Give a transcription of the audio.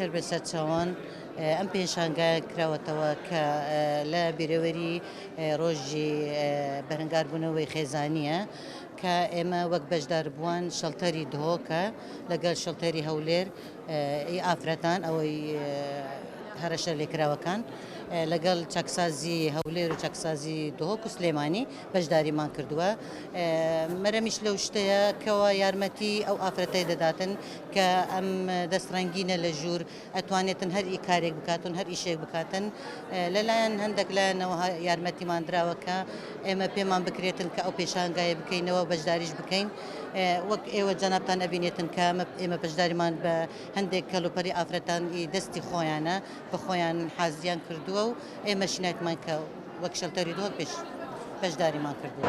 بەخێر بێسەر چاوان ئەم پێشانگای کراوەتەوە کە لە بیرەوەری ڕۆژی بەرەنگاربوونەوەی خێزانیە کە ئێمە وەک بەشدار بووان شەڵتەری دهۆکە لەگەڵ شەڵتەری هەولێر ئافرەتان ئەوەی هەرەشە لێکراوەکان لەگەڵ چاکسازی هەولێر و چاکسازی دهۆک و سلێمانی بەشداریمان کردووە مەرەمیش لەو شتەیە کەەوە یارمەتی ئەو ئافرەتەی دەداتن کە ئەم دەستڕنگینە لە ژوور ئەتوانێتن هەر ئیکارێک بکاتن هەر ئیشێک بکاتن لەلایەن هەندێک لایەنەوە یارمەتیمان درراوەکە ئێمە پێمان بکرێتن کە ئەو پێشانگایە بکەینەوە بەشداریش بکەین وەک ئێوە جەنابتان ئەبینێتن کە ئێمە بەشداریمان بە هەندێک کەلوپەری ئافرەتانی دەستی خۆیانە بە خۆیان حازیان کردووە و ئێمە شینایتمان کە وەک شەڵتەری دۆ پێش بەشداریمان کردووە.